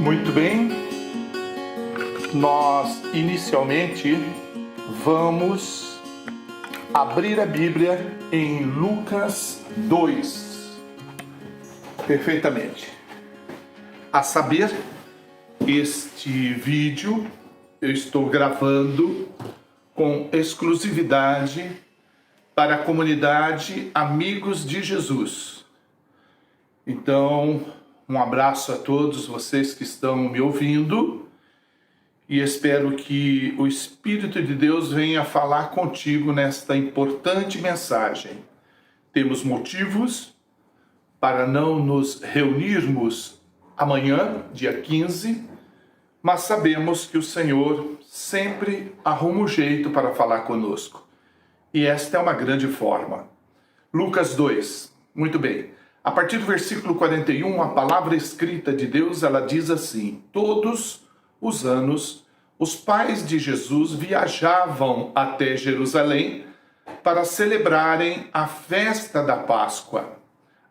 Muito bem, nós inicialmente vamos abrir a Bíblia em Lucas 2, perfeitamente. A saber, este vídeo eu estou gravando com exclusividade para a comunidade Amigos de Jesus. Então, um abraço a todos vocês que estão me ouvindo e espero que o Espírito de Deus venha falar contigo nesta importante mensagem. Temos motivos para não nos reunirmos amanhã, dia 15, mas sabemos que o Senhor sempre arruma um jeito para falar conosco. E esta é uma grande forma. Lucas 2, muito bem. A partir do versículo 41, a palavra escrita de Deus, ela diz assim: todos os anos, os pais de Jesus viajavam até Jerusalém para celebrarem a festa da Páscoa.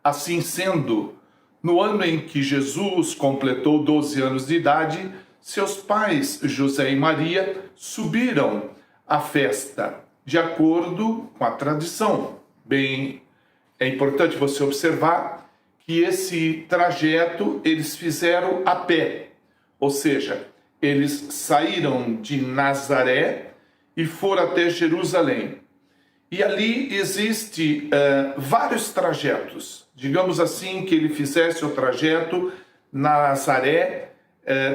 Assim sendo, no ano em que Jesus completou 12 anos de idade, seus pais, José e Maria, subiram à festa, de acordo com a tradição. Bem, é importante você observar que esse trajeto eles fizeram a pé, ou seja, eles saíram de Nazaré e foram até Jerusalém. E ali existe vários trajetos. Digamos assim que ele fizesse o trajeto Nazaré,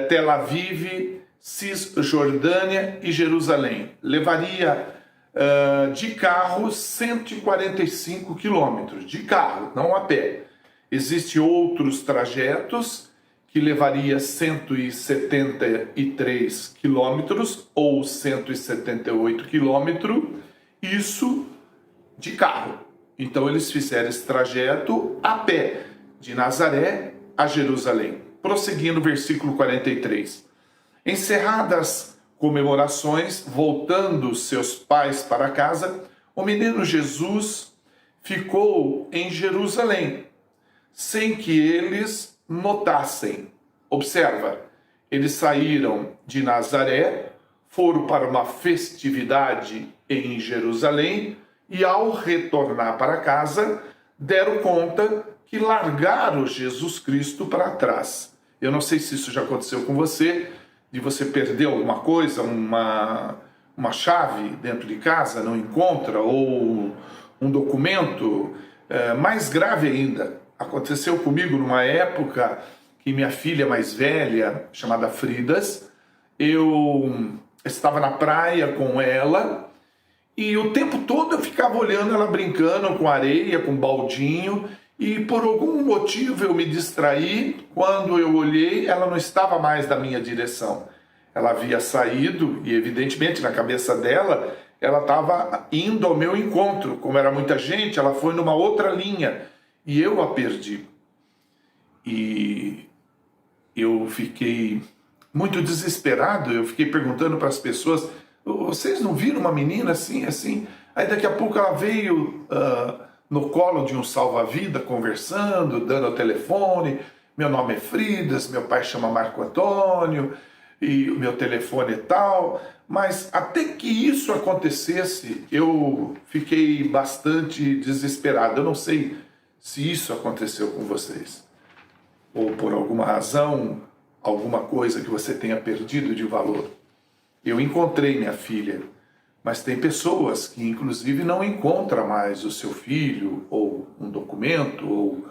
Tel Aviv, Cisjordânia e Jerusalém. Levaria de carro 145 quilômetros, de carro, não a pé. Existem outros trajetos que levaria 173 quilômetros ou 178 quilômetros, isso de carro. Então eles fizeram esse trajeto a pé, de Nazaré a Jerusalém. Prosseguindo, versículo 43. Encerradas comemorações, voltando seus pais para casa, o menino Jesus ficou em Jerusalém, sem que eles notassem. Observa, eles saíram de Nazaré, foram para uma festividade em Jerusalém e, ao retornar para casa, deram conta que largaram Jesus Cristo para trás. Eu não sei se isso já aconteceu com você, de você perder alguma coisa, uma chave dentro de casa, não encontra, ou um documento. Mais grave ainda, aconteceu comigo numa época que minha filha mais velha, chamada Fridas, eu estava na praia com ela e o tempo todo eu ficava olhando ela brincando com areia, com baldinho, e por algum motivo eu me distraí. Quando eu olhei, ela não estava mais na minha direção. Ela havia saído e, evidentemente, na cabeça dela, ela estava indo ao meu encontro. Como era muita gente, ela foi numa outra linha e eu a perdi. E eu fiquei muito desesperado. Eu fiquei perguntando para as pessoas: vocês não viram uma menina assim, assim? Aí daqui a pouco ela veio no colo de um salva-vida, conversando, dando o telefone. Meu nome é Fridas, meu pai chama Marco Antônio, e o meu telefone e tal. Mas até que isso acontecesse, eu fiquei bastante desesperado. Eu não sei se isso aconteceu com vocês, ou por alguma razão, alguma coisa que você tenha perdido de valor. Eu encontrei minha filha, mas tem pessoas que inclusive não encontram mais o seu filho, ou um documento, ou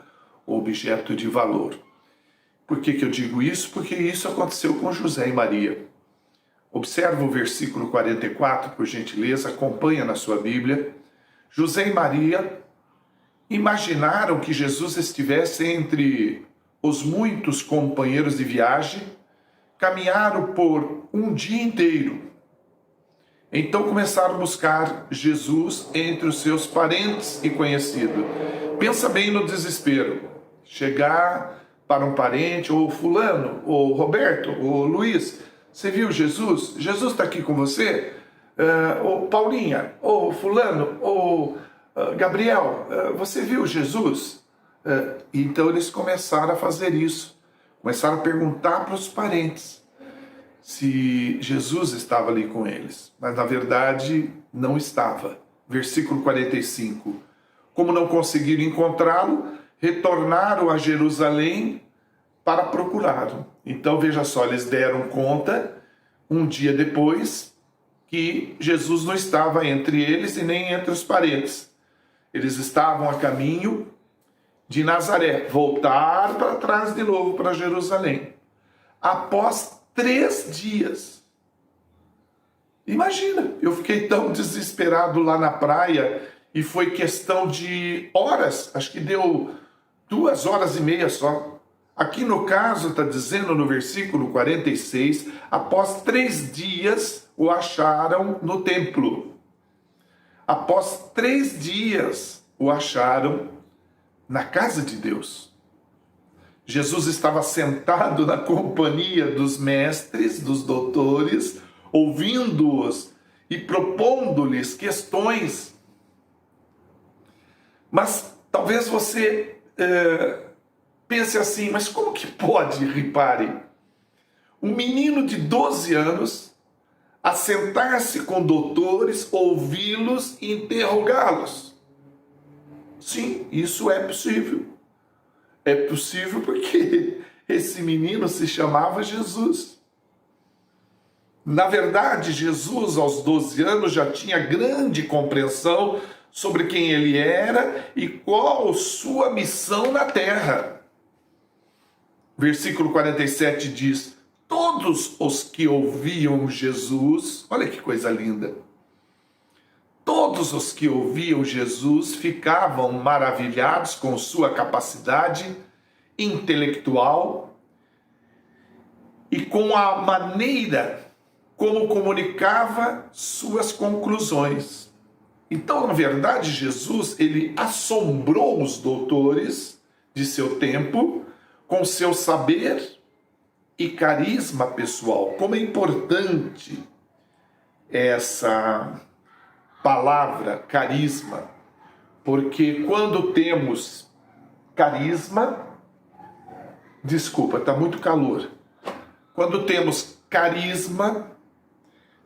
objeto de valor. Por que eu digo isso? Porque isso aconteceu com José e Maria. Observa o versículo 44, por gentileza, acompanha na sua Bíblia. José e Maria imaginaram que Jesus estivesse entre os muitos companheiros de viagem, caminharam por um dia inteiro. Então começaram a buscar Jesus entre os seus parentes e conhecidos. Pensa bem no desespero. Chegar para um parente, ou fulano, ou Roberto, ou Luiz: você viu Jesus? Jesus está aqui com você? Ou Paulinha, ou fulano, ou Gabriel, você viu Jesus? Então eles começaram a fazer isso Começaram a perguntar para os parentes se Jesus estava ali com eles. Mas, na verdade, não estava. Versículo 45. Como não conseguiram encontrá-lo, retornaram a Jerusalém para procurá-lo. Então, veja só, eles deram conta, um dia depois, que Jesus não estava entre eles e nem entre os parentes. Eles estavam a caminho de Nazaré, voltar para trás de novo para Jerusalém. Após 3 dias. Imagina, eu fiquei tão desesperado lá na praia e foi questão de horas, acho que deu 2 horas e meia só. Aqui no caso está dizendo no versículo 46, após 3 dias o acharam no templo. Após 3 dias o acharam na casa de Deus. Jesus estava sentado na companhia dos mestres, dos doutores, ouvindo-os e propondo-lhes questões. Mas talvez você pense assim, mas como que pode, repare, um menino de 12 anos assentar-se com doutores, ouvi-los e interrogá-los? Sim, isso é possível. É possível porque esse menino se chamava Jesus. Na verdade, Jesus, aos 12 anos, já tinha grande compreensão sobre quem ele era e qual sua missão na terra. Versículo 47 diz: todos os que ouviam Jesus, olha que coisa linda, todos os que ouviam Jesus ficavam maravilhados com sua capacidade intelectual e com a maneira como comunicava suas conclusões. Então, na verdade, Jesus, ele assombrou os doutores de seu tempo com seu saber e carisma pessoal. Como é importante essa palavra carisma, porque quando temos carisma, desculpa, está muito calor. Quando temos carisma,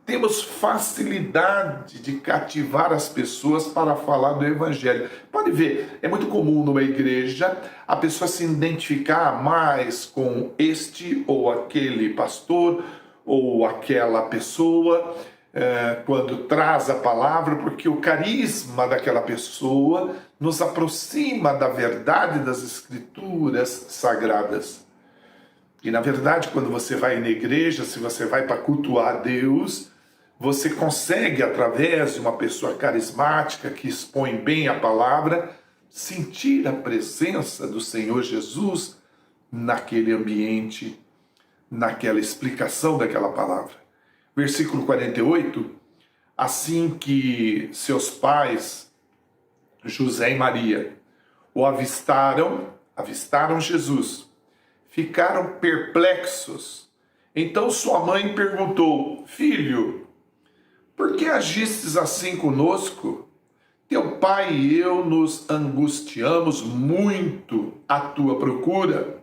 temos facilidade de cativar as pessoas para falar do Evangelho. Pode ver, é muito comum numa igreja a pessoa se identificar mais com este ou aquele pastor ou aquela pessoa quando traz a palavra, porque o carisma daquela pessoa nos aproxima da verdade das Escrituras sagradas. E na verdade, quando você vai na igreja, se você vai para cultuar a Deus, você consegue, através de uma pessoa carismática que expõe bem a palavra, sentir a presença do Senhor Jesus naquele ambiente, naquela explicação daquela palavra. Versículo 48, assim que seus pais, José e Maria, o avistaram Jesus, ficaram perplexos. Então sua mãe perguntou: filho, por que agistes assim conosco? Teu pai e eu nos angustiamos muito à tua procura.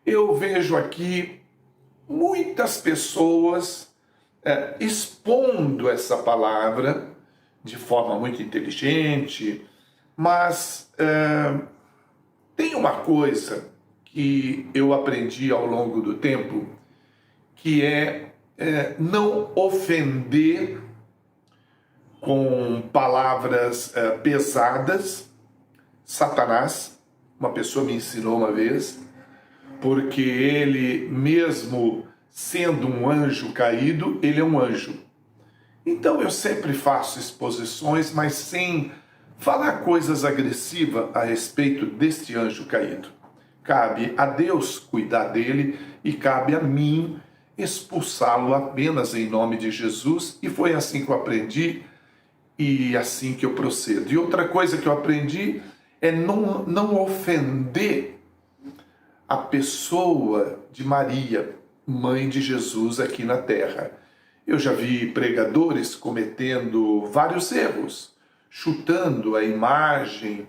Eu vejo aqui muitas pessoas expondo essa palavra de forma muito inteligente, mas tem uma coisa que eu aprendi ao longo do tempo, que é não ofender com palavras pesadas Satanás. Uma pessoa me ensinou uma vez, porque ele, mesmo sendo um anjo caído, ele é um anjo. Então eu sempre faço exposições, mas sem falar coisas agressivas a respeito deste anjo caído. Cabe a Deus cuidar dele e cabe a mim expulsá-lo apenas em nome de Jesus, e foi assim que eu aprendi e assim que eu procedo. E outra coisa que eu aprendi é não ofender a pessoa de Maria, mãe de Jesus aqui na terra. Eu já vi pregadores cometendo vários erros, chutando a imagem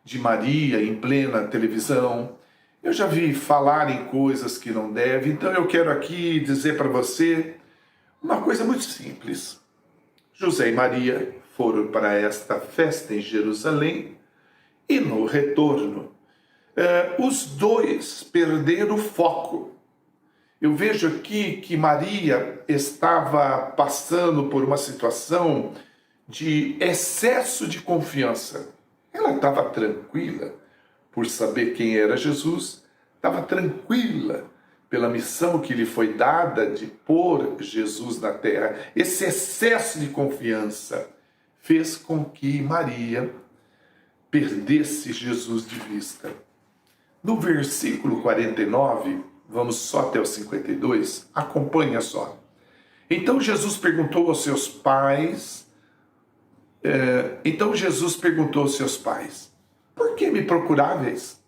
de Maria em plena televisão, Eu já vi falar em coisas que não deve, então eu quero aqui dizer para você uma coisa muito simples. José e Maria foram para esta festa em Jerusalém e no retorno, os dois perderam o foco. Eu vejo aqui que Maria estava passando por uma situação de excesso de confiança. Ela estava tranquila por saber quem era Jesus, estava tranquila pela missão que lhe foi dada de pôr Jesus na terra. Esse excesso de confiança fez com que Maria perdesse Jesus de vista. No versículo 49, vamos só até o 52, acompanha só. Então Jesus perguntou aos seus pais, por que me procuráveis?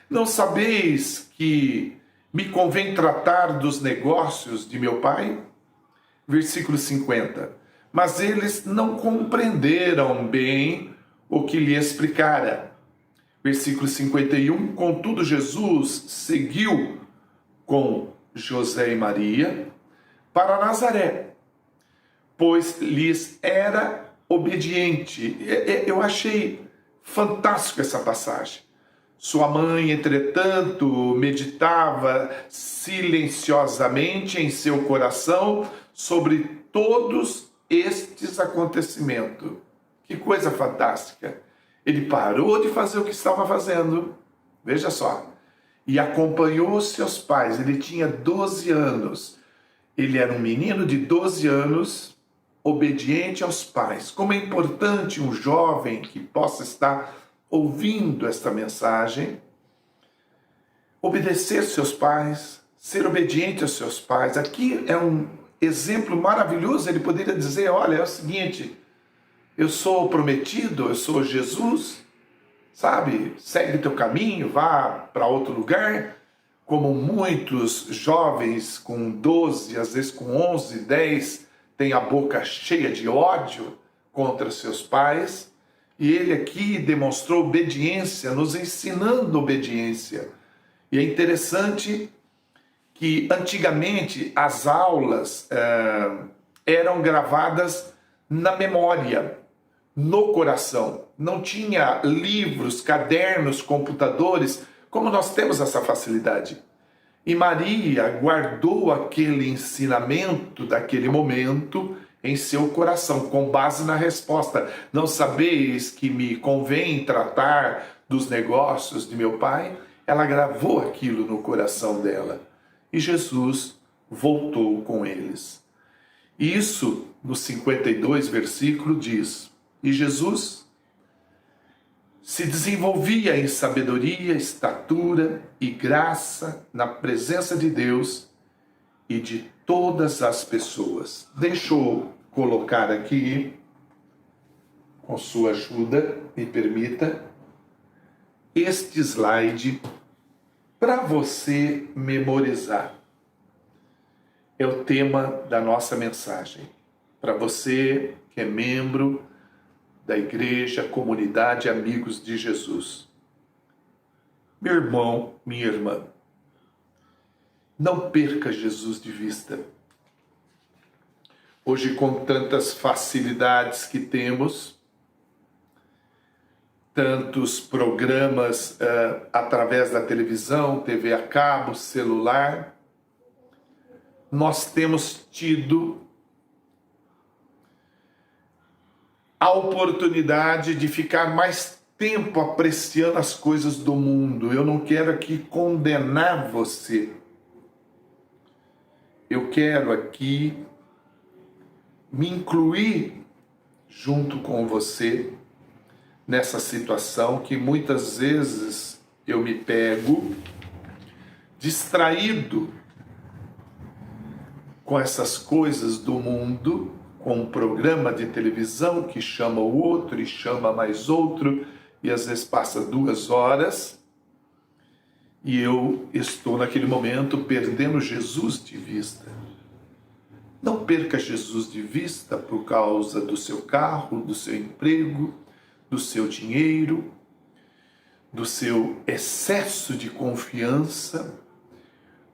Não sabeis que me convém tratar dos negócios de meu pai? Versículo 50. Mas eles não compreenderam bem o que lhe explicara. Versículo 51. Contudo, Jesus seguiu com José e Maria para Nazaré, pois lhes era obediente. Eu achei fantástico essa passagem. Sua mãe, entretanto, meditava silenciosamente em seu coração sobre todos estes acontecimentos. Que coisa fantástica! Ele parou de fazer o que estava fazendo, veja só, e acompanhou seus pais. Ele tinha 12 anos. Ele era um menino de 12 anos, obediente aos pais. Como é importante um jovem que possa estar ouvindo esta mensagem, obedecer seus pais, ser obediente aos seus pais. Aqui é um exemplo maravilhoso. Ele poderia dizer, olha, é o seguinte, eu sou o prometido, eu sou Jesus, sabe? Segue teu caminho, vá para outro lugar. Como muitos jovens com 12, às vezes com 11, 10, têm a boca cheia de ódio contra seus pais. E ele aqui demonstrou obediência, nos ensinando obediência. E é interessante que antigamente as aulas eram gravadas na memória, no coração. Não tinha livros, cadernos, computadores, como nós temos essa facilidade. E Maria guardou aquele ensinamento daquele momento em seu coração, com base na resposta. Não sabeis que me convém tratar dos negócios de meu pai? Ela gravou aquilo no coração dela. E Jesus voltou com eles. Isso, no 52, versículo, diz: e Jesus se desenvolvia em sabedoria, estatura e graça na presença de Deus e de todas as pessoas. Deixa eu colocar aqui, com sua ajuda, me permita, este slide para você memorizar. É o tema da nossa mensagem. Para você que é membro da igreja, comunidade, amigos de Jesus. Meu irmão, minha irmã, não perca Jesus de vista. Hoje, com tantas facilidades que temos, tantos programas através da televisão, TV a cabo, celular, nós temos tido a oportunidade de ficar mais tempo apreciando as coisas do mundo. Eu não quero aqui condenar você. Eu quero aqui me incluir junto com você nessa situação que muitas vezes eu me pego distraído com essas coisas do mundo, com um programa de televisão que chama o outro e chama mais outro, e às vezes passa 2 horas, e eu estou naquele momento perdendo Jesus de vista. Não perca Jesus de vista por causa do seu carro, do seu emprego, do seu dinheiro, do seu excesso de confiança,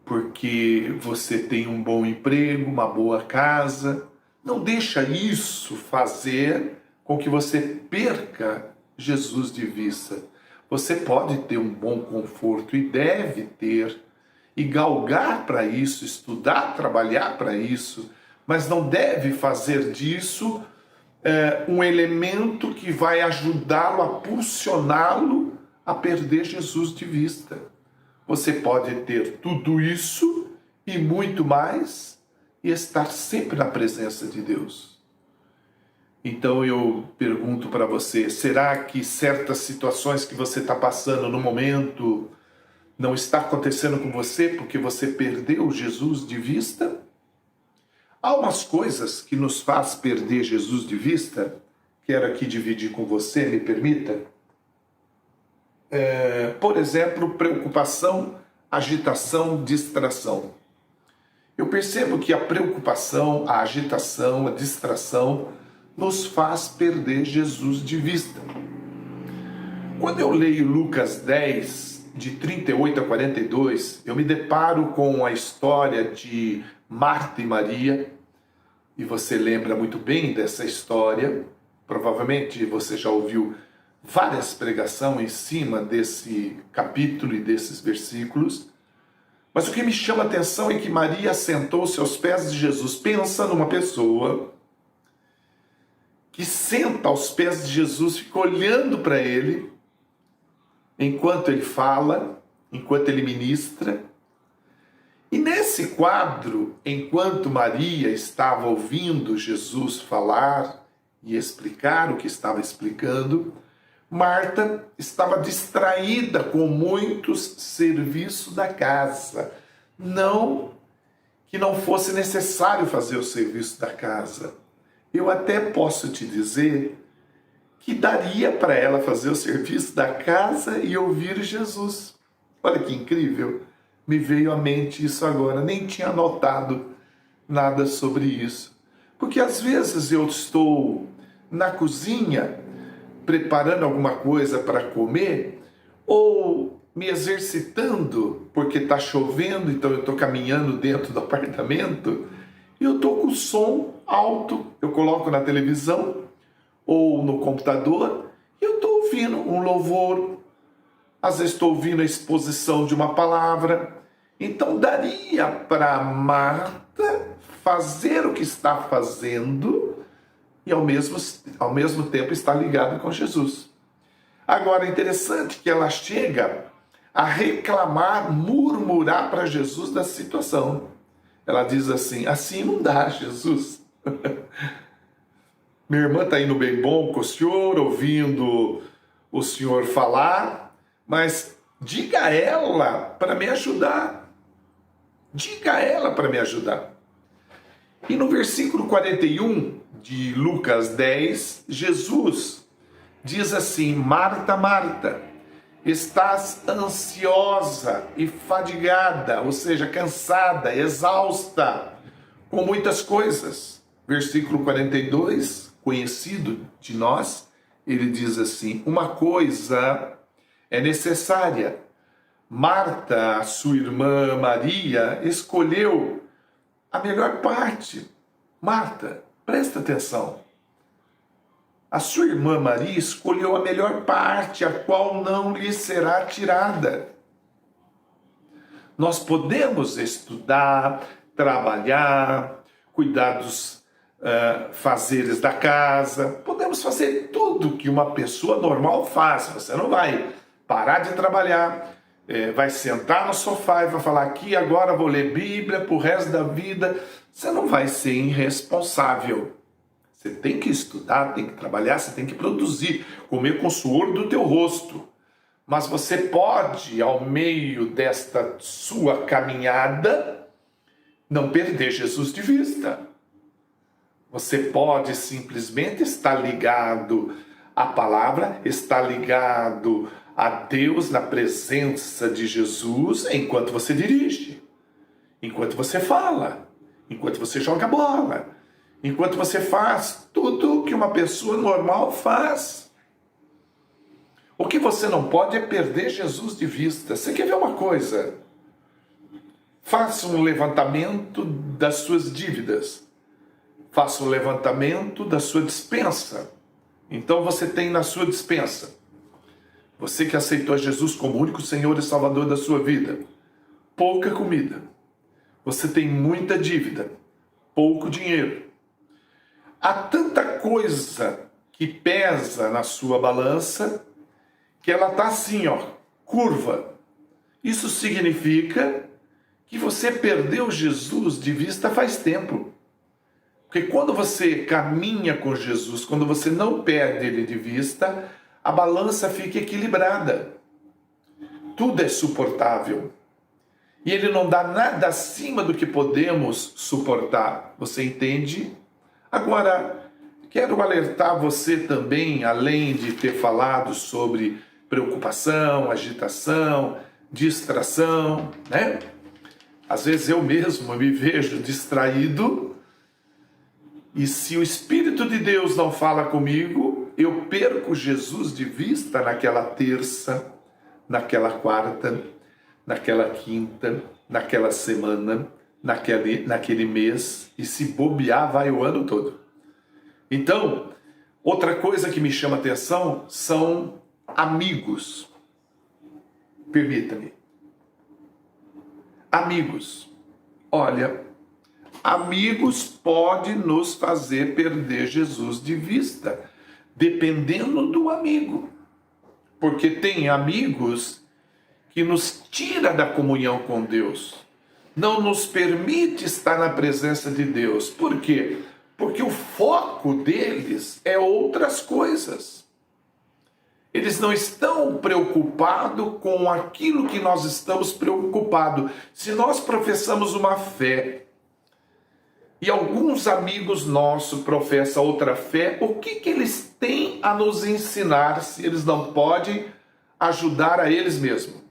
porque você tem um bom emprego, uma boa casa. Não deixa isso fazer com que você perca Jesus de vista. Você pode ter um bom conforto e deve ter, e galgar para isso, estudar, trabalhar para isso, mas não deve fazer disso um elemento que vai ajudá-lo a pulsioná-lo a perder Jesus de vista. Você pode ter tudo isso e muito mais e estar sempre na presença de Deus. Então eu pergunto para você, será que certas situações que você está passando no momento não está acontecendo com você porque você perdeu Jesus de vista? Há umas coisas que nos faz perder Jesus de vista, quero aqui dividir com você, me permita. Por exemplo, preocupação, agitação, distração. Eu percebo que a preocupação, a agitação, a distração nos faz perder Jesus de vista. Quando eu leio Lucas 10, de 38 a 42, eu me deparo com a história de Marta e Maria, e você lembra muito bem dessa história. Provavelmente você já ouviu várias pregações em cima desse capítulo e desses versículos. Mas o que me chama a atenção é que Maria sentou-se aos pés de Jesus. Pensa numa pessoa que senta aos pés de Jesus, fica olhando para ele, enquanto ele fala, enquanto ele ministra. E nesse quadro, enquanto Maria estava ouvindo Jesus falar e explicar o que estava explicando, Marta estava distraída com muitos serviços da casa. Não que não fosse necessário fazer o serviço da casa. Eu até posso te dizer que daria para ela fazer o serviço da casa e ouvir Jesus. Olha que incrível. Me veio à mente isso agora. Nem tinha notado nada sobre isso. Porque às vezes eu estou na cozinha preparando alguma coisa para comer, ou me exercitando, porque está chovendo, então eu estou caminhando dentro do apartamento, e eu estou com o som alto, eu coloco na televisão, ou no computador, e eu estou ouvindo um louvor, às vezes estou ouvindo a exposição de uma palavra. Então daria para Marta fazer o que está fazendo, e ao mesmo tempo está ligada com Jesus. Agora, é interessante que ela chega a reclamar, murmurar para Jesus da situação. Ela diz assim não dá, Jesus. Minha irmã está indo bem bom com o senhor, ouvindo o senhor falar, mas diga a ela para me ajudar. Diga a ela para me ajudar. E no versículo 41 de Lucas 10, Jesus diz assim: Marta, Marta, estás ansiosa e fadigada, ou seja, cansada, exausta, com muitas coisas. Versículo 42, conhecido de nós, ele diz assim: uma coisa é necessária. Marta, sua irmã Maria, escolheu a melhor parte. Marta, presta atenção. A sua irmã Maria escolheu a melhor parte, a qual não lhe será tirada. Nós podemos estudar, trabalhar, cuidar dos fazeres da casa, podemos fazer tudo que uma pessoa normal faz. Você não vai parar de trabalhar, vai sentar no sofá e vai falar aqui, agora vou ler Bíblia pro resto da vida. Você não vai ser irresponsável. Você tem que estudar, tem que trabalhar, você tem que produzir, comer com o suor do teu rosto. Mas você pode, ao meio desta sua caminhada, não perder Jesus de vista. Você pode simplesmente estar ligado à palavra, estar ligado a Deus na presença de Jesus enquanto você dirige, enquanto você fala, enquanto você joga bola, enquanto você faz tudo que uma pessoa normal faz. O que você não pode é perder Jesus de vista. Você quer ver uma coisa? Faça um levantamento das suas dívidas. Faça um levantamento da sua despensa. Então você tem na sua despensa, você que aceitou Jesus como único Senhor e Salvador da sua vida, pouca comida. Você tem muita dívida, pouco dinheiro. Há tanta coisa que pesa na sua balança que ela está assim, ó, curva. Isso significa que você perdeu Jesus de vista faz tempo. Porque quando você caminha com Jesus, quando você não perde ele de vista, a balança fica equilibrada. Tudo é suportável. E ele não dá nada acima do que podemos suportar. Você entende? Agora, quero alertar você também, além de ter falado sobre preocupação, agitação, distração, né? Às vezes eu mesmo me vejo distraído e se o Espírito de Deus não fala comigo, eu perco Jesus de vista naquela terça, naquela quarta, naquela quinta, naquela semana, naquele mês, e se bobear vai o ano todo. Então, outra coisa que me chama atenção são amigos. Permita-me. Amigos. Olha, amigos podem nos fazer perder Jesus de vista, dependendo do amigo. Porque tem amigos que nos tira da comunhão com Deus, não nos permite estar na presença de Deus. Por quê? Porque o foco deles é outras coisas. Eles não estão preocupados com aquilo que nós estamos preocupados. Se nós professamos uma fé e alguns amigos nossos professam outra fé, o que eles têm a nos ensinar se eles não podem ajudar a eles mesmos?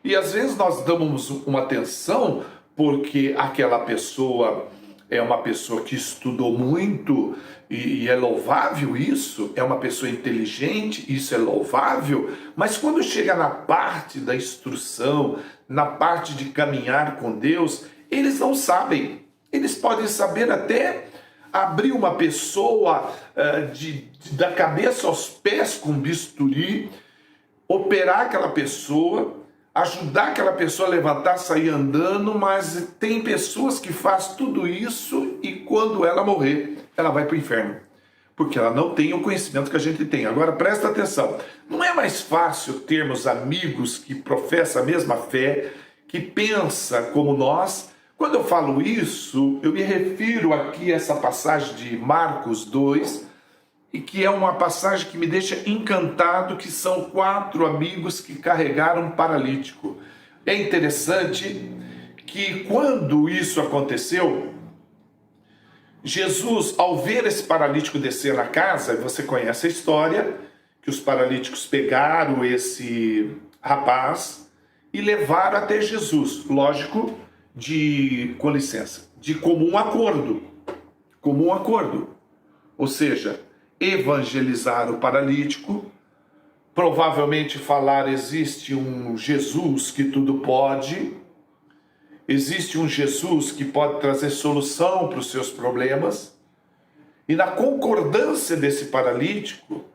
E às vezes nós damos uma atenção porque aquela pessoa é uma pessoa que estudou muito e é louvável isso, é uma pessoa inteligente, isso é louvável, mas quando chega na parte da instrução, na parte de caminhar com Deus, eles não sabem. Eles podem saber até abrir uma pessoa da cabeça aos pés com bisturi, operar aquela pessoa, ajudar aquela pessoa a levantar, sair andando, mas tem pessoas que fazem tudo isso e quando ela morrer, ela vai para o inferno. Porque ela não tem o conhecimento que a gente tem. Agora presta atenção, não é mais fácil termos amigos que professam a mesma fé, que pensam como nós? Quando eu falo isso, eu me refiro aqui a essa passagem de Marcos 2, e que é uma passagem que me deixa encantado, que são 4 amigos que carregaram um paralítico. É interessante que quando isso aconteceu, Jesus, ao ver esse paralítico descer na casa, você conhece a história, que os paralíticos pegaram esse rapaz e levaram até Jesus, lógico, com licença, de comum acordo, ou seja, evangelizar o paralítico, provavelmente falar: existe um Jesus que tudo pode, existe um Jesus que pode trazer solução para os seus problemas, e na concordância desse paralítico,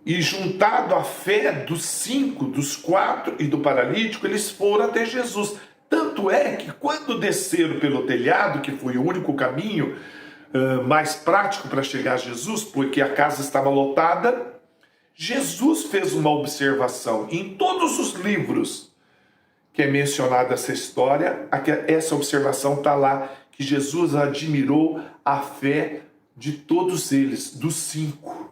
e juntado à fé dos 5, dos 4 e do paralítico, eles foram até Jesus. Tanto é que quando desceram pelo telhado, que foi o único caminho mais prático para chegar a Jesus, porque a casa estava lotada, Jesus fez uma observação. Em todos os livros que é mencionada essa história, essa observação está lá, que Jesus admirou a fé de todos eles, dos 5.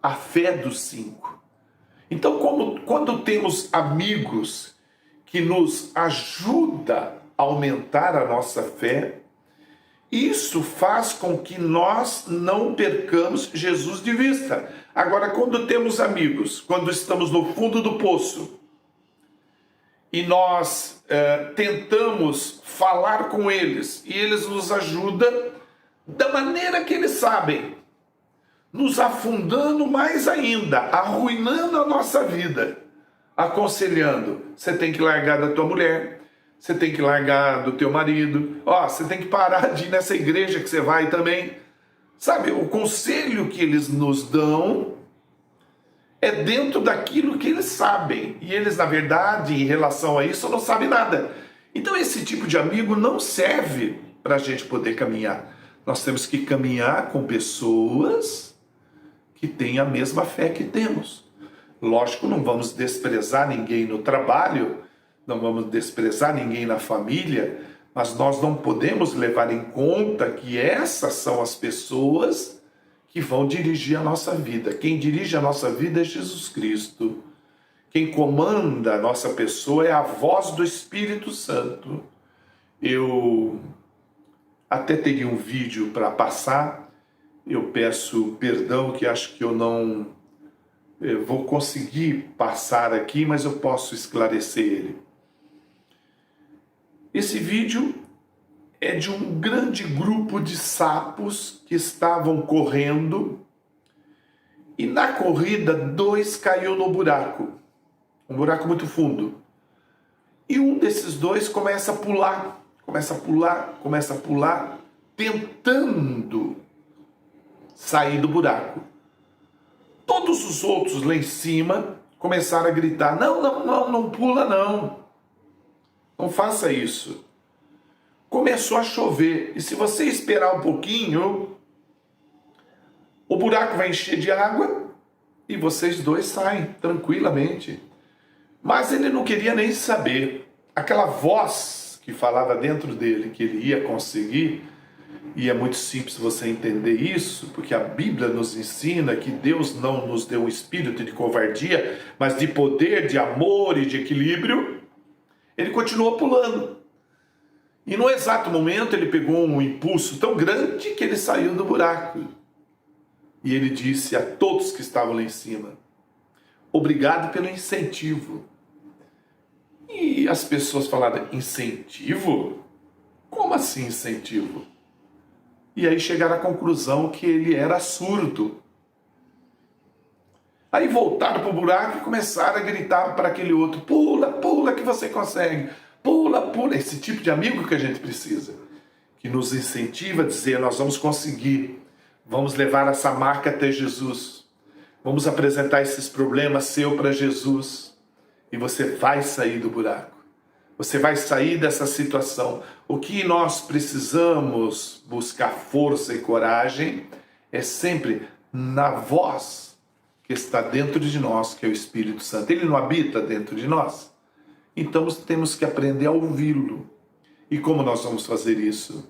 A fé dos 5. Então, quando temos amigos que nos ajudam a aumentar a nossa fé, isso faz com que nós não percamos Jesus de vista. Agora, quando temos amigos, quando estamos no fundo do poço, e nós tentamos falar com eles, e eles nos ajudam da maneira que eles sabem, nos afundando mais ainda, arruinando a nossa vida, aconselhando: você tem que largar da tua mulher, você tem que largar do teu marido, você tem que parar de ir nessa igreja que você vai também. Sabe, o conselho que eles nos dão é dentro daquilo que eles sabem. E eles, na verdade, em relação a isso, não sabem nada. Então esse tipo de amigo não serve para a gente poder caminhar. Nós temos que caminhar com pessoas que têm a mesma fé que temos. Lógico, não vamos desprezar ninguém no trabalho, não vamos desprezar ninguém na família, mas nós não podemos levar em conta que essas são as pessoas que vão dirigir a nossa vida. Quem dirige a nossa vida é Jesus Cristo. Quem comanda a nossa pessoa é a voz do Espírito Santo. Eu até teria um vídeo para passar, eu peço perdão que acho que eu não vou conseguir passar aqui, mas eu posso esclarecer ele. Esse vídeo é de um grande grupo de sapos que estavam correndo e na corrida 2 caiu no buraco, um buraco muito fundo. E um desses 2 começa a pular, tentando sair do buraco. Todos os outros lá em cima começaram a gritar: não pula não. Não faça isso. Começou a chover. E se você esperar um pouquinho, o buraco vai encher de água e vocês 2 saem tranquilamente. Mas ele não queria nem saber. Aquela voz que falava dentro dele que ele ia conseguir, e é muito simples você entender isso, porque a Bíblia nos ensina que Deus não nos deu um espírito de covardia, mas de poder, de amor e de equilíbrio. Ele continuou pulando. E no exato momento ele pegou um impulso tão grande que ele saiu do buraco. E ele disse a todos que estavam lá em cima: obrigado pelo incentivo. E as pessoas falaram: incentivo? Como assim incentivo? E aí chegaram à conclusão que ele era surdo. Aí voltaram para o buraco e começaram a gritar para aquele outro: pula, pula que você consegue, pula, pula. Esse tipo de amigo que a gente precisa, que nos incentiva a dizer: nós vamos conseguir, vamos levar essa marca até Jesus, vamos apresentar esses problemas seu para Jesus, e você vai sair do buraco, você vai sair dessa situação. O que nós precisamos buscar força e coragem é sempre na voz que está dentro de nós, que é o Espírito Santo. Ele não habita dentro de nós? Então temos que aprender a ouvi-lo. E como nós vamos fazer isso?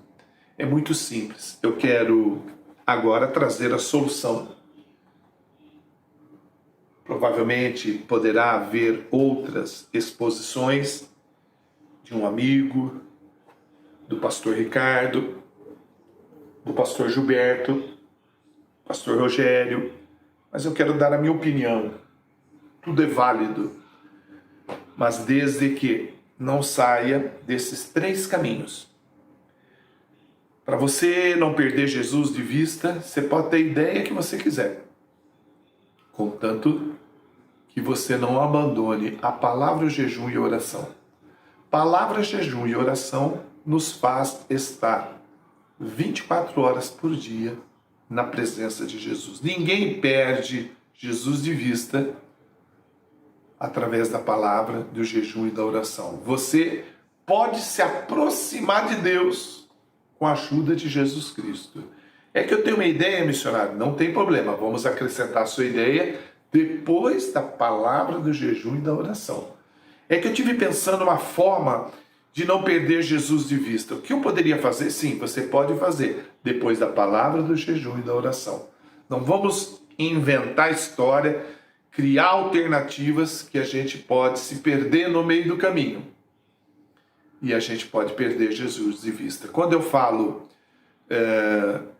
É muito simples. Eu quero agora trazer a solução. Provavelmente poderá haver outras exposições de um amigo, do pastor Ricardo, do pastor Gilberto, pastor Rogério, mas eu quero dar a minha opinião. Tudo é válido, mas desde que não saia desses 3 caminhos. Para você não perder Jesus de vista, você pode ter a ideia que você quiser, contanto que você não abandone a palavra, o jejum e a oração. Palavra, jejum e oração nos faz estar 24 horas por dia na presença de Jesus. Ninguém perde Jesus de vista através da palavra, do jejum e da oração. Você pode se aproximar de Deus com a ajuda de Jesus Cristo. É que eu tenho uma ideia, missionário? Não tem problema, vamos acrescentar a sua ideia depois da palavra, do jejum e da oração. É que eu tive pensando uma forma de não perder Jesus de vista. O que eu poderia fazer? Sim, você pode fazer depois da palavra, do jejum e da oração. Não vamos inventar história, criar alternativas que a gente pode se perder no meio do caminho. E a gente pode perder Jesus de vista. Quando eu falo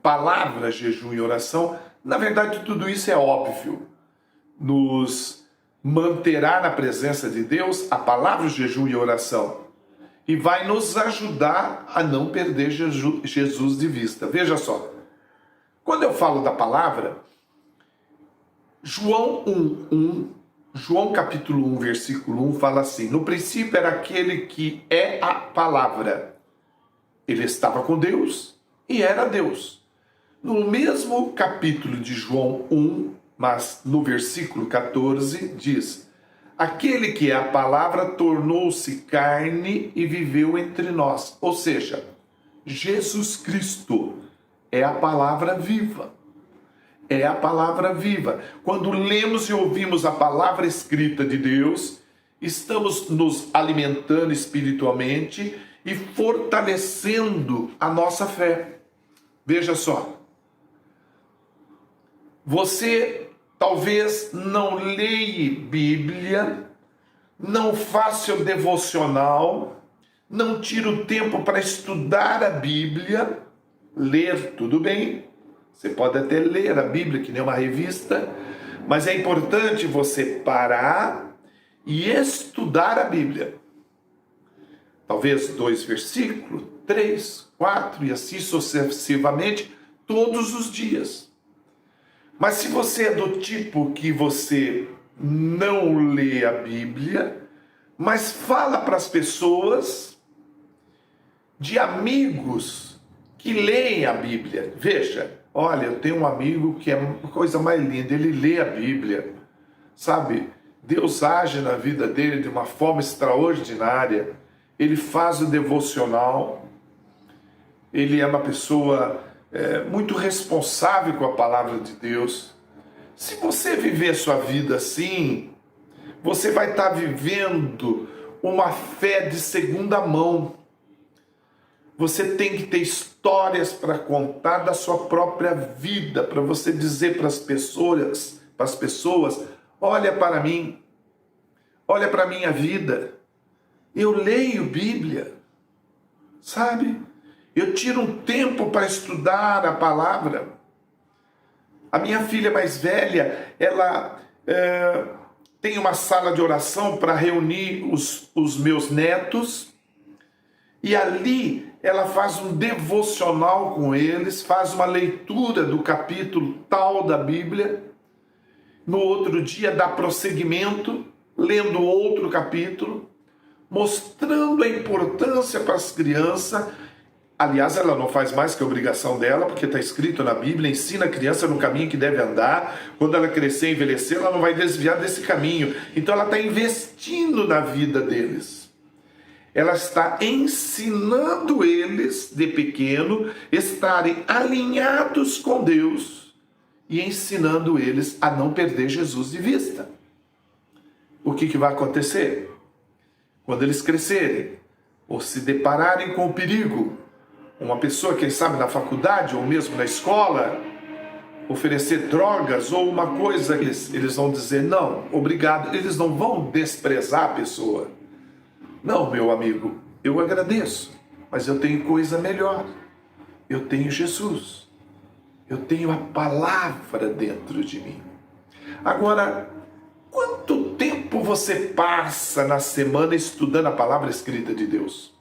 palavra, jejum e oração, na verdade tudo isso é óbvio. Nos manterá na presença de Deus a palavra, o jejum e a oração. E vai nos ajudar a não perder Jesus de vista. Veja só, quando eu falo da palavra, João 1, João capítulo 1, versículo 1 fala assim: no princípio era aquele que é a palavra. Ele estava com Deus e era Deus. No mesmo capítulo de João 1, mas no versículo 14, diz: aquele que é a palavra tornou-se carne e viveu entre nós. Ou seja, Jesus Cristo é a palavra viva. É a palavra viva. Quando lemos e ouvimos a palavra escrita de Deus, estamos nos alimentando espiritualmente e fortalecendo a nossa fé. Veja só. Você talvez não leia Bíblia, não faça o devocional, não tira o tempo para estudar a Bíblia, ler, tudo bem. Você pode até ler a Bíblia, que nem uma revista, mas é importante você parar e estudar a Bíblia. Talvez 2 versículos, 3, 4 e assim sucessivamente, todos os dias. Mas se você é do tipo que você não lê a Bíblia, mas fala para as pessoas de amigos que leem a Bíblia. Veja, olha, eu tenho um amigo que é a coisa mais linda, ele lê a Bíblia, sabe? Deus age na vida dele de uma forma extraordinária. Ele faz o devocional, ele é uma pessoa muito responsável com a palavra de Deus. Se você viver sua vida assim, você vai estar vivendo uma fé de segunda mão. Você tem que ter histórias para contar da sua própria vida, para você dizer para as pessoas, olha para mim, olha para a minha vida, eu leio Bíblia, sabe? Eu tiro um tempo para estudar a palavra. A minha filha mais velha, ela tem uma sala de oração para reunir os meus netos, e ali ela faz um devocional com eles, faz uma leitura do capítulo tal da Bíblia, no outro dia dá prosseguimento, lendo outro capítulo, mostrando a importância para as crianças. Aliás, ela não faz mais que a obrigação dela, porque está escrito na Bíblia, ensina a criança no caminho que deve andar, quando ela crescer e envelhecer, ela não vai desviar desse caminho. Então ela está investindo na vida deles. Ela está ensinando eles, de pequeno, estarem alinhados com Deus e ensinando eles a não perder Jesus de vista. O que vai acontecer? Quando eles crescerem, ou se depararem com o perigo, uma pessoa, quem sabe, na faculdade ou mesmo na escola, oferecer drogas ou uma coisa, eles vão dizer não, obrigado. Eles não vão desprezar a pessoa. Não, meu amigo, eu agradeço, mas eu tenho coisa melhor. Eu tenho Jesus. Eu tenho a palavra dentro de mim. Agora, quanto tempo você passa na semana estudando a palavra escrita de Deus?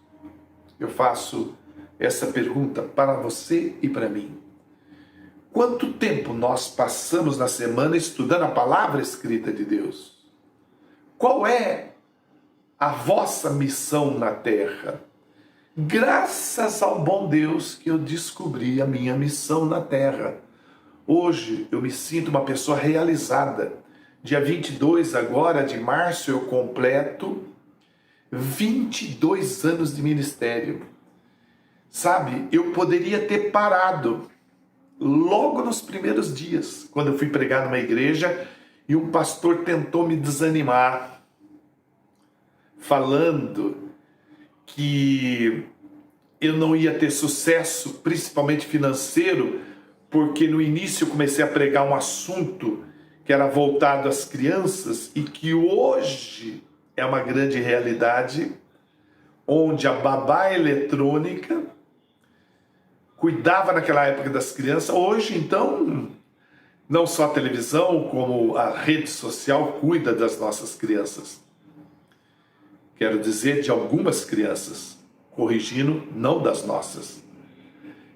Eu faço essa pergunta para você e para mim. Quanto tempo nós passamos na semana estudando a palavra escrita de Deus? Qual é a vossa missão na terra? Graças ao bom Deus que eu descobri a minha missão na terra. Hoje eu me sinto uma pessoa realizada. Dia 22 agora de março eu completo 22 anos de ministério. Sabe, eu poderia ter parado logo nos primeiros dias, quando eu fui pregar numa igreja e um pastor tentou me desanimar, falando que eu não ia ter sucesso, principalmente financeiro, porque no início eu comecei a pregar um assunto que era voltado às crianças e que hoje é uma grande realidade, onde a babá eletrônica cuidava naquela época das crianças. Hoje, então, não só a televisão, como a rede social cuida das nossas crianças. Quero dizer, de algumas crianças, corrigindo, não das nossas.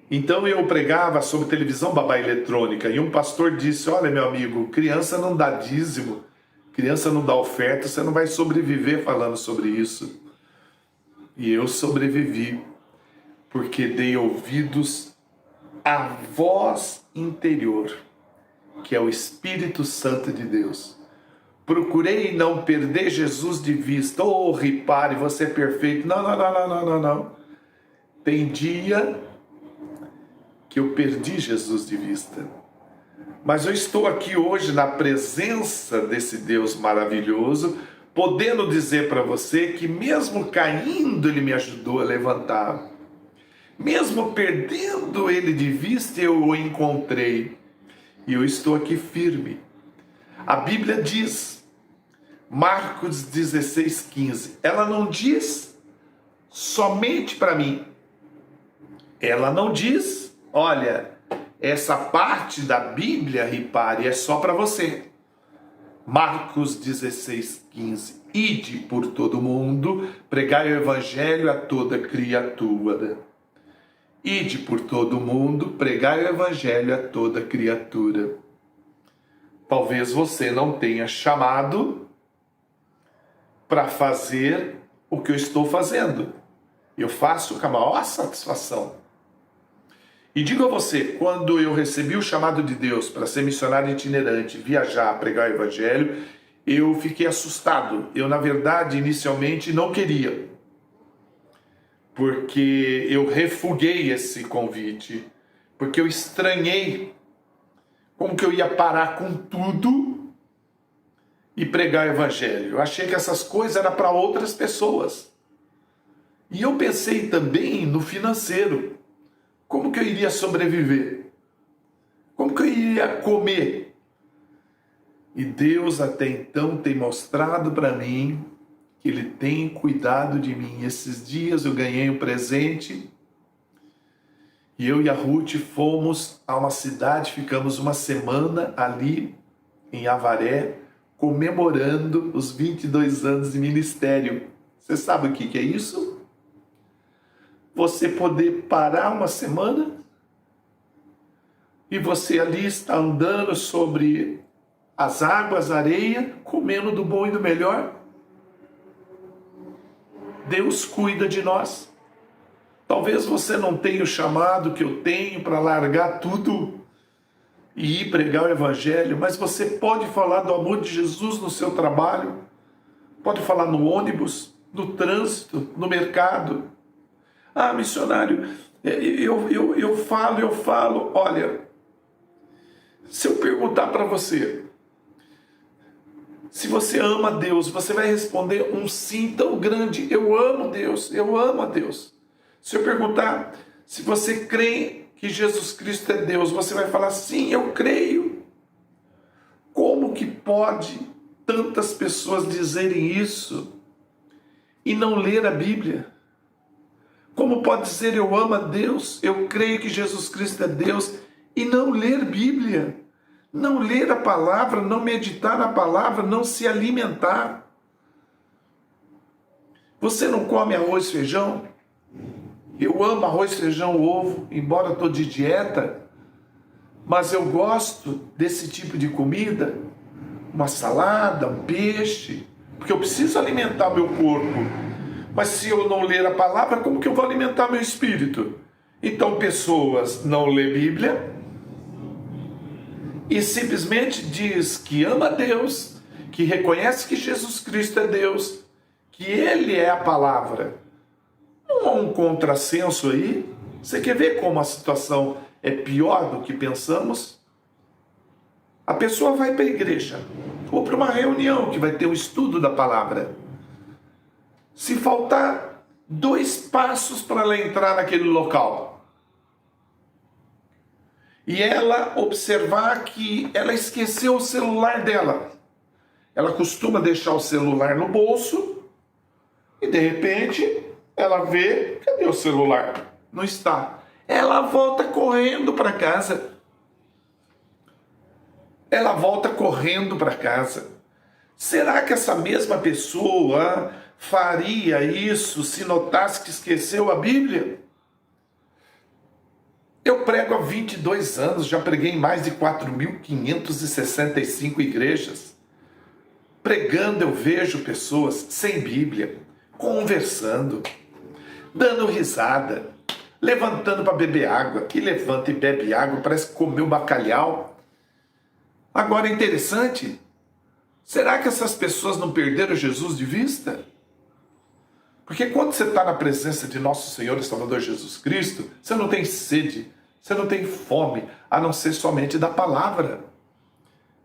Então eu pregava sobre televisão babá eletrônica e um pastor disse: olha, meu amigo, criança não dá dízimo, criança não dá oferta, você não vai sobreviver falando sobre isso. E eu sobrevivi, porque dei ouvidos à voz interior, que é o Espírito Santo de Deus. Procurei não perder Jesus de vista. Oh, repare, você é perfeito. Não. Tem dia que eu perdi Jesus de vista. Mas eu estou aqui hoje na presença desse Deus maravilhoso, podendo dizer para você que mesmo caindo, Ele me ajudou a levantar. Mesmo perdendo Ele de vista, eu o encontrei. E eu estou aqui firme. A Bíblia diz, Marcos 16:15, ela não diz somente para mim. Ela não diz, olha, essa parte da Bíblia, repare, é só para você. Marcos 16:15, ide por todo mundo, pregai o evangelho a toda criatura. Ide por todo mundo, pregai o evangelho a toda criatura. Talvez você não tenha chamado para fazer o que eu estou fazendo. Eu faço com a maior satisfação. E digo a você, quando eu recebi o chamado de Deus para ser missionário itinerante, viajar, pregar o evangelho, eu fiquei assustado. Eu, na verdade, inicialmente não queria, porque eu refuguei esse convite, porque eu estranhei como que eu ia parar com tudo e pregar o evangelho. Eu achei que essas coisas eram para outras pessoas. E eu pensei também no financeiro. Como que eu iria sobreviver? Como que eu iria comer? E Deus até então tem mostrado para mim que Ele tem cuidado de mim. Esses dias eu ganhei um presente e eu e a Ruth fomos a uma cidade, ficamos uma semana ali em Avaré, comemorando os 22 anos de ministério. Você sabe o que é isso? Você poder parar uma semana e você ali está andando sobre as águas, a areia, comendo do bom e do melhor. Deus cuida de nós. Talvez você não tenha o chamado que eu tenho para largar tudo e ir pregar o evangelho, mas você pode falar do amor de Jesus no seu trabalho, pode falar no ônibus, no trânsito, no mercado. Ah, missionário, eu falo, olha, se eu perguntar para você, se você ama Deus, você vai responder um sim tão grande, eu amo Deus, eu amo a Deus. Se eu perguntar se você crê que Jesus Cristo é Deus, você vai falar sim, eu creio. Como que pode tantas pessoas dizerem isso e não ler a Bíblia? Como pode dizer eu amo a Deus, eu creio que Jesus Cristo é Deus e não ler Bíblia? Não ler a palavra, não meditar na palavra, não se alimentar. Você não come arroz e feijão? Eu amo arroz, feijão, ovo, embora estou de dieta, mas eu gosto desse tipo de comida, uma salada, um peixe, porque eu preciso alimentar meu corpo. Mas se eu não ler a palavra, como que eu vou alimentar meu espírito? Então pessoas não lêem Bíblia e simplesmente diz que ama a Deus, que reconhece que Jesus Cristo é Deus, que Ele é a palavra. Não há um contrassenso aí? Você quer ver como a situação é pior do que pensamos? A pessoa vai para a igreja ou para uma reunião que vai ter um estudo da palavra. Se faltar 2 passos para ela entrar naquele local e ela observar que ela esqueceu o celular dela, ela costuma deixar o celular no bolso e de repente ela vê, cadê o celular? Não está. Ela volta correndo para casa. Ela volta correndo para casa. Será que essa mesma pessoa faria isso se notasse que esqueceu a Bíblia? Eu prego há 22 anos, já preguei em mais de 4.565 igrejas. Pregando eu vejo pessoas sem Bíblia, conversando, dando risada, levantando para beber água, que levanta e bebe água, parece que comeu bacalhau. Agora é interessante, será que essas pessoas não perderam Jesus de vista? Porque quando você está na presença de nosso Senhor e Salvador Jesus Cristo, você não tem sede, você não tem fome, a não ser somente da palavra.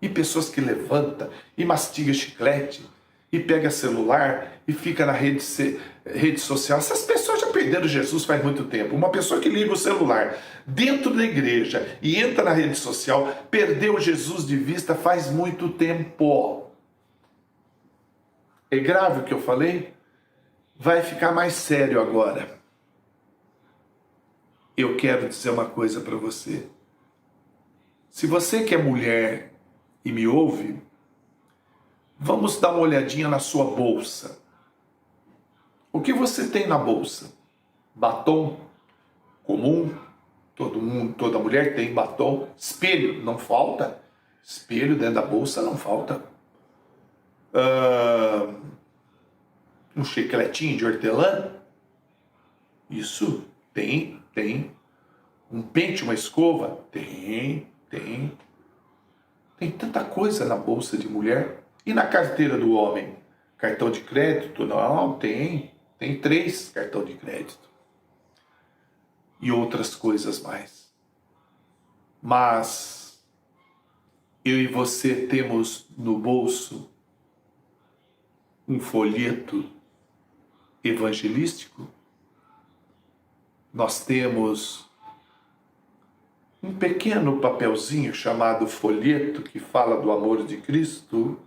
E pessoas que levantam e mastiga chiclete, e pega celular e fica na rede social. Essas pessoas já perderam Jesus faz muito tempo. Uma pessoa que liga o celular dentro da igreja e entra na rede social, perdeu Jesus de vista faz muito tempo. É grave o que eu falei? Vai ficar mais sério agora. Eu quero dizer uma coisa para você. Se você que é mulher e me ouve, vamos dar uma olhadinha na sua bolsa. O que você tem na bolsa? Batom comum, todo mundo, toda mulher tem batom. Espelho, não falta. Espelho dentro da bolsa não falta. Um chicletinho de hortelã? Isso tem. Um pente, uma escova? Tem. Tem tanta coisa na bolsa de mulher. E na carteira do homem? Cartão de crédito? Não, tem 3 cartão de crédito. E outras coisas mais. Mas eu e você temos no bolso um folheto evangelístico? Nós temos um pequeno papelzinho chamado folheto que fala do amor de Cristo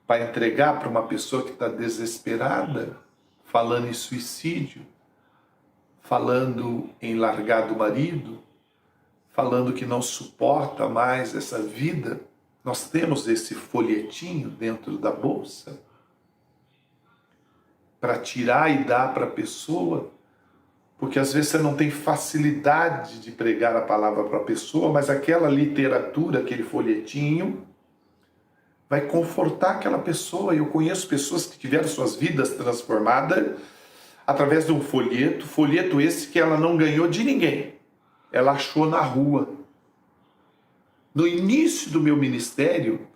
para entregar para uma pessoa que está desesperada, falando em suicídio, falando em largar do marido, falando que não suporta mais essa vida. Nós temos esse folhetinho dentro da bolsa para tirar e dar para a pessoa, porque às vezes você não tem facilidade de pregar a palavra para a pessoa, mas aquela literatura, aquele folhetinho, vai confortar aquela pessoa. Eu conheço pessoas que tiveram suas vidas transformadas através de um folheto esse que ela não ganhou de ninguém, ela achou na rua. No início do meu ministério,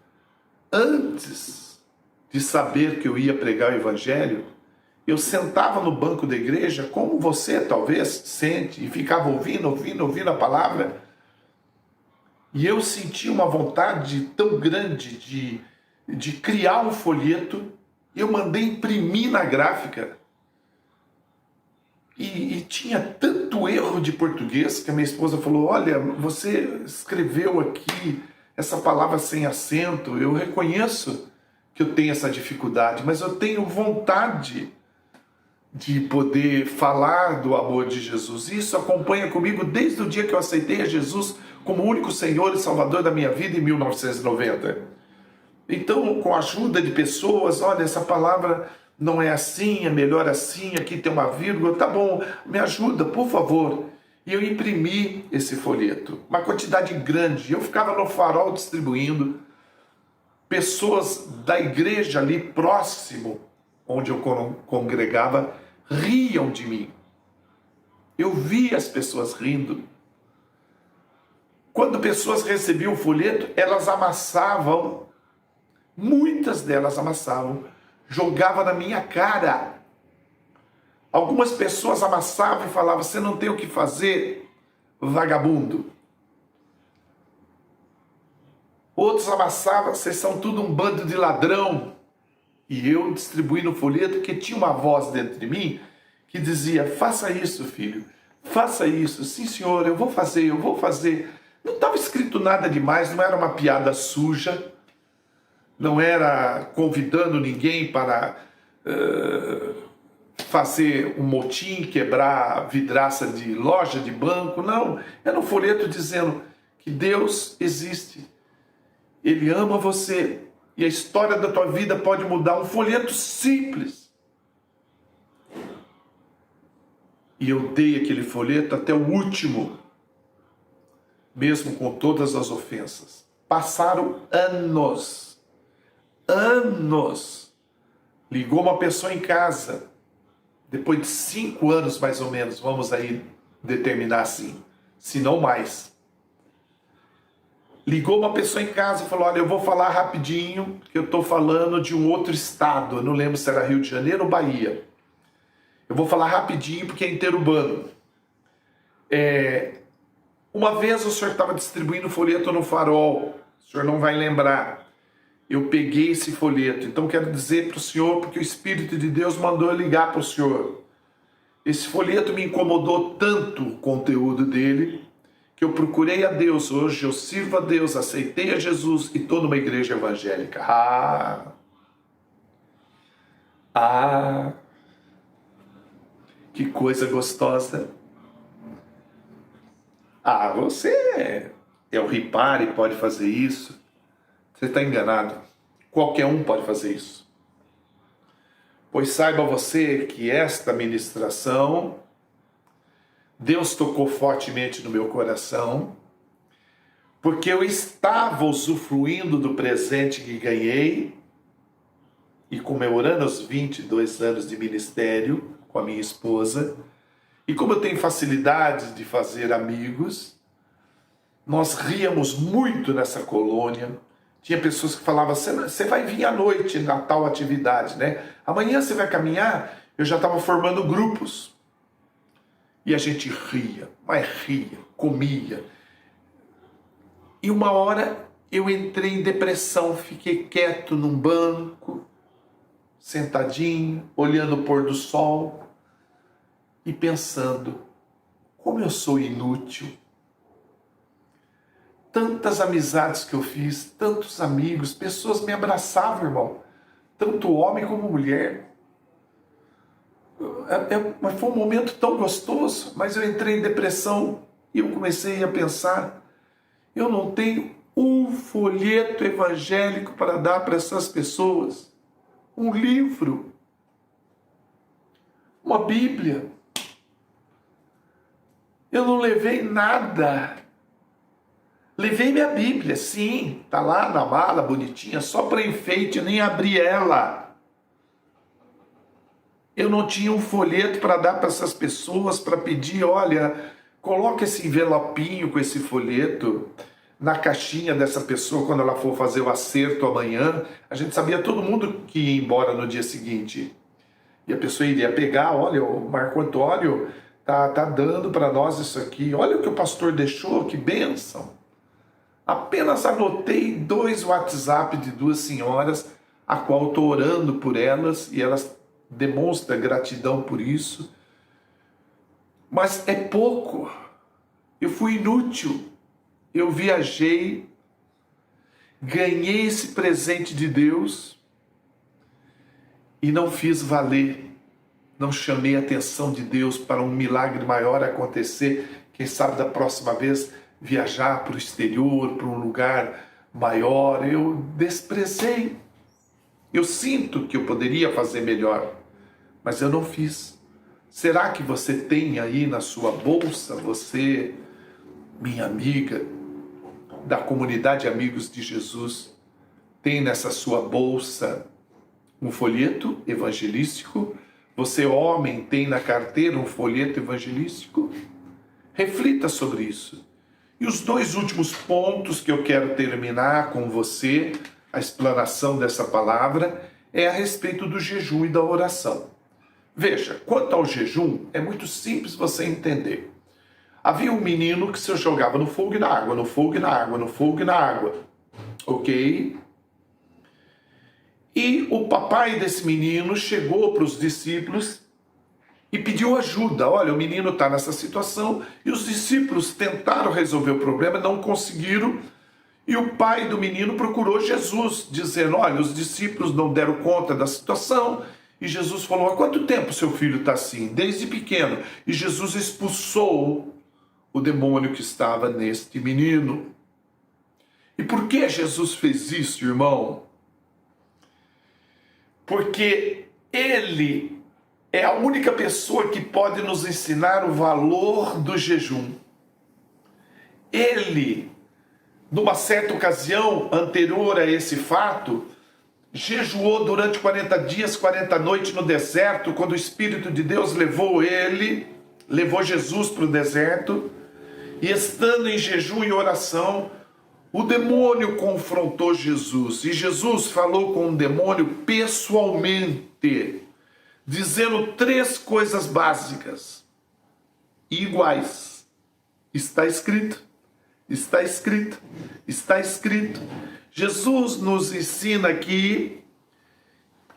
antes de saber que eu ia pregar o evangelho, eu sentava no banco da igreja, como você talvez sente, e ficava ouvindo a palavra. E eu senti uma vontade tão grande de criar um folheto. Eu mandei imprimir na gráfica. E tinha tanto erro de português que a minha esposa falou: olha, você escreveu aqui essa palavra sem acento. Eu reconheço que eu tenho essa dificuldade, mas eu tenho vontade de poder falar do amor de Jesus. Isso acompanha comigo desde o dia que eu aceitei a Jesus como único Senhor e Salvador da minha vida em 1990. Então, com a ajuda de pessoas, olha, essa palavra não é assim, é melhor assim, aqui tem uma vírgula, tá bom, me ajuda, por favor. E eu imprimi esse folheto, uma quantidade grande. Eu ficava no farol distribuindo. Pessoas da igreja ali próximo, onde eu congregava, riam de mim. Eu via as pessoas rindo. Quando pessoas recebiam o folheto, elas amassavam, muitas delas amassavam, jogavam na minha cara. Algumas pessoas amassavam e falavam: você não tem o que fazer, vagabundo. Outros amassavam: vocês são tudo um bando de ladrão. E eu distribuí no folheto, porque tinha uma voz dentro de mim que dizia: faça isso, filho, faça isso. Sim, senhor, eu vou fazer. Não estava escrito nada demais, não era uma piada suja, não era convidando ninguém para fazer um motim, quebrar vidraça de loja, de banco, não. Era um folheto dizendo que Deus existe, Ele ama você, e a história da tua vida pode mudar. Um folheto simples. E eu dei aquele folheto até o último, mesmo com todas as ofensas. Passaram anos. Anos. Ligou uma pessoa em casa. Depois de 5 anos, mais ou menos, vamos aí determinar assim, se não mais. Ligou uma pessoa em casa e falou: olha, eu vou falar rapidinho, que eu estou falando de um outro estado. Eu não lembro se era Rio de Janeiro ou Bahia. Eu vou falar rapidinho porque é interurbano. Uma vez o senhor estava distribuindo folheto no Farol. O senhor não vai lembrar. Eu peguei esse folheto. Então quero dizer para o senhor, porque o Espírito de Deus mandou eu ligar para o senhor. Esse folheto me incomodou tanto, o conteúdo dele, que eu procurei a Deus. Hoje eu sirvo a Deus, aceitei a Jesus e estou numa igreja evangélica. Que coisa gostosa. Você é o ripare, pode fazer isso. Você está enganado. Qualquer um pode fazer isso. Pois saiba você que esta ministração, Deus tocou fortemente no meu coração, porque eu estava usufruindo do presente que ganhei e comemorando os 22 anos de ministério com a minha esposa. E como eu tenho facilidade de fazer amigos, nós ríamos muito nessa colônia. Tinha pessoas que falavam: você vai vir à noite na tal atividade, né? Amanhã você vai caminhar. Eu já estava formando grupos. E a gente ria, mas ria, comia. E uma hora eu entrei em depressão, fiquei quieto num banco, sentadinho, olhando o pôr do sol e pensando: como eu sou inútil. Tantas amizades que eu fiz, tantos amigos, pessoas me abraçavam, irmão. Tanto homem como mulher. Mas foi um momento tão gostoso, mas eu entrei em depressão e eu comecei a pensar: eu não tenho um folheto evangélico para dar para essas pessoas. Um livro. Uma Bíblia. Eu não levei nada. Levei minha Bíblia, sim, tá lá na mala, bonitinha, só para enfeite, eu nem abri ela. Eu não tinha um folheto para dar para essas pessoas, para pedir: olha, coloque esse envelopinho com esse folheto na caixinha dessa pessoa quando ela for fazer o acerto amanhã. A gente sabia todo mundo que ia embora no dia seguinte. E a pessoa iria pegar: olha, o Marco Antônio tá dando para nós isso aqui, olha o que o pastor deixou, que bênção. Apenas anotei 2 WhatsApp de 2 senhoras, a qual estou orando por elas, e elas demonstram gratidão por isso. Mas é pouco. Eu fui inútil. Eu viajei, ganhei esse presente de Deus e não fiz valer. Não chamei a atenção de Deus para um milagre maior acontecer. Quem sabe da próxima vez viajar para o exterior, para um lugar maior. Eu desprezei. Eu sinto que eu poderia fazer melhor, mas eu não fiz. Será que você tem aí na sua bolsa, você, minha amiga, da comunidade Amigos de Jesus, tem nessa sua bolsa um folheto evangelístico? Você, homem, tem na carteira um folheto evangelístico? Reflita sobre isso. E os 2 últimos pontos que eu quero terminar com você, a explanação dessa palavra, é a respeito do jejum e da oração. Veja, quanto ao jejum, é muito simples você entender. Havia um menino que se jogava no fogo e na água, no fogo e na água, no fogo e na água. Ok? E o papai desse menino chegou para os discípulos e pediu ajuda. Olha, o menino está nessa situação, e os discípulos tentaram resolver o problema, não conseguiram, e o pai do menino procurou Jesus, dizendo: olha, os discípulos não deram conta da situação. E Jesus falou: há quanto tempo seu filho está assim? Desde pequeno. E Jesus expulsou o demônio que estava neste menino. E por que Jesus fez isso, irmão? Porque ele é a única pessoa que pode nos ensinar o valor do jejum. Ele, numa certa ocasião anterior a esse fato, jejuou durante 40 dias, 40 noites no deserto, quando o Espírito de Deus levou Jesus para o deserto, e estando em jejum e oração, o demônio confrontou Jesus, e Jesus falou com o demônio pessoalmente, dizendo 3 coisas básicas e iguais. Está escrito, está escrito, está escrito. Jesus nos ensina aqui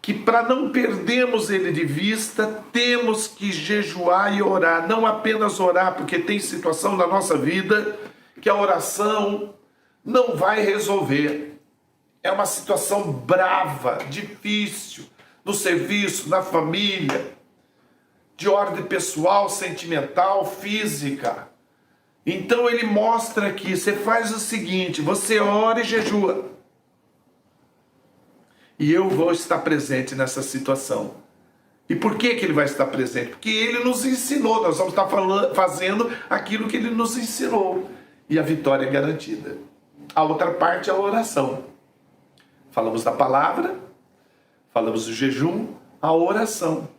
que para não perdermos ele de vista, temos que jejuar e orar. Não apenas orar, porque tem situação na nossa vida que a oração não vai resolver. É uma situação brava, difícil, no serviço, na família, de ordem pessoal, sentimental, física. Então ele mostra aqui, você faz o seguinte, você ora e jejua. E eu vou estar presente nessa situação. E por que ele vai estar presente? Porque ele nos ensinou, nós vamos estar fazendo aquilo que ele nos ensinou. E a vitória é garantida. A outra parte é a oração. Falamos da palavra, falamos do jejum, a oração.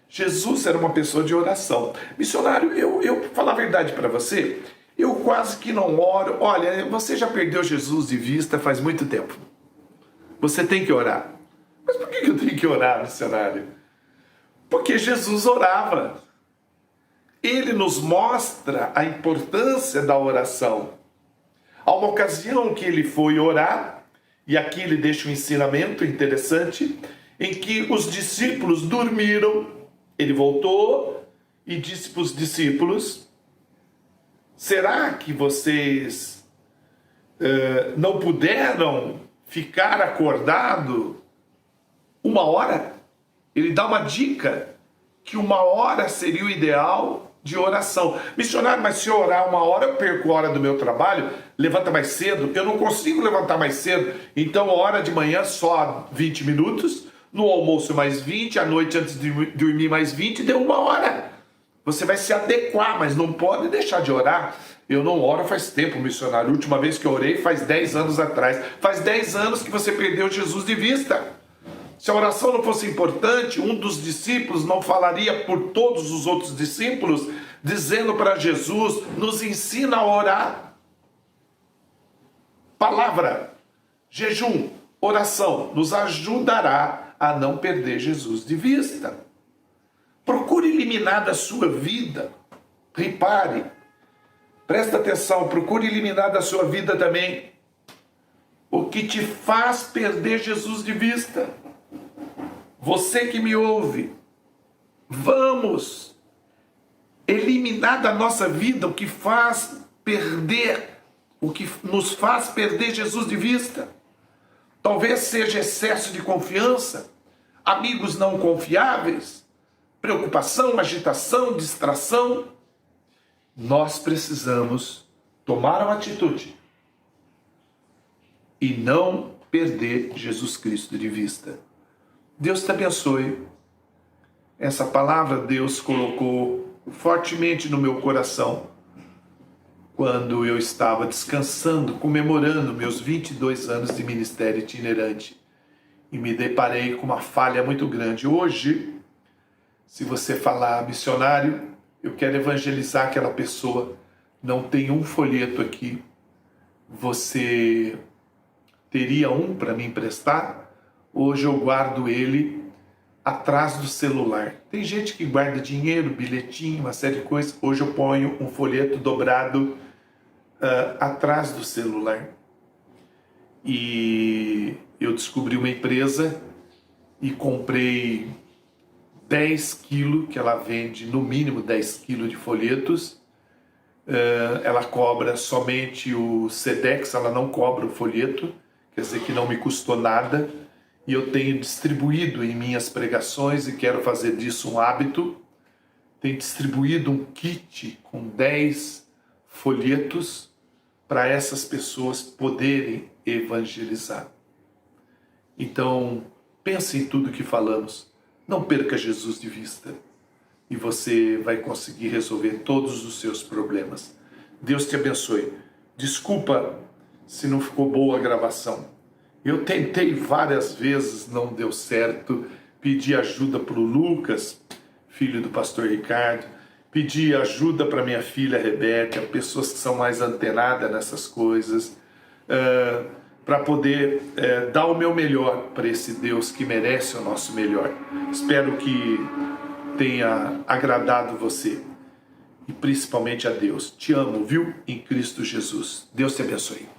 Jesus era uma pessoa de oração. Missionário, eu falar a verdade para você, eu quase que não oro. Olha, você já perdeu Jesus de vista faz muito tempo. Você tem que orar. Mas por que eu tenho que orar, missionário? Porque Jesus orava. Ele nos mostra a importância da oração. Há uma ocasião que ele foi orar, e aqui ele deixa um ensinamento interessante, em que os discípulos dormiram. Ele voltou e disse para os discípulos: será que vocês não puderam ficar acordado 1 hora? Ele dá uma dica que 1 hora seria o ideal de oração. Missionário, mas se eu orar 1 hora, eu perco a hora do meu trabalho, levanta mais cedo. Eu não consigo levantar mais cedo, então hora de manhã só 20 minutos, no almoço mais 20, à noite antes de dormir mais 20, deu 1 hora. Você vai se adequar, mas não pode deixar de orar. Eu não oro faz tempo, missionário. A última vez que eu orei faz 10 anos atrás. Faz 10 anos que você perdeu Jesus de vista. Se a oração não fosse importante, um dos discípulos não falaria por todos os outros discípulos, dizendo para Jesus: nos ensina a orar. Palavra, jejum, oração nos ajudará a não perder Jesus de vista. Procure eliminar da sua vida. Repare, presta atenção, procure eliminar da sua vida também o que te faz perder Jesus de vista. Você que me ouve, vamos eliminar da nossa vida o que faz perder, o que nos faz perder Jesus de vista. Talvez seja excesso de confiança, amigos não confiáveis, preocupação, agitação, distração. Nós precisamos tomar uma atitude e não perder Jesus Cristo de vista. Deus te abençoe. Essa palavra Deus colocou fortemente no meu coração quando eu estava descansando, comemorando meus 22 anos de ministério itinerante, e me deparei com uma falha muito grande. Hoje, se você falar: missionário, eu quero evangelizar aquela pessoa, não tem um folheto aqui, você teria um para me emprestar? Hoje eu guardo ele atrás do celular. Tem gente que guarda dinheiro, bilhetinho, uma série de coisas. Hoje eu ponho um folheto dobrado atrás do celular. E eu descobri uma empresa e comprei 10 quilos, que ela vende no mínimo 10 quilos de folhetos. Ela cobra somente o Sedex, ela não cobra o folheto, quer dizer que não me custou nada. E eu tenho distribuído em minhas pregações, e quero fazer disso um hábito, tenho distribuído um kit com 10 folhetos para essas pessoas poderem evangelizar. Então, pense em tudo que falamos. Não perca Jesus de vista e você vai conseguir resolver todos os seus problemas. Deus te abençoe. Desculpa se não ficou boa a gravação. Eu tentei várias vezes, não deu certo. Pedi ajuda para o Lucas, filho do pastor Ricardo. Pedi ajuda para minha filha Rebeca, pessoas que são mais antenadas nessas coisas, para poder dar o meu melhor para esse Deus que merece o nosso melhor. Espero que tenha agradado você e principalmente a Deus. Te amo, viu? Em Cristo Jesus. Deus te abençoe.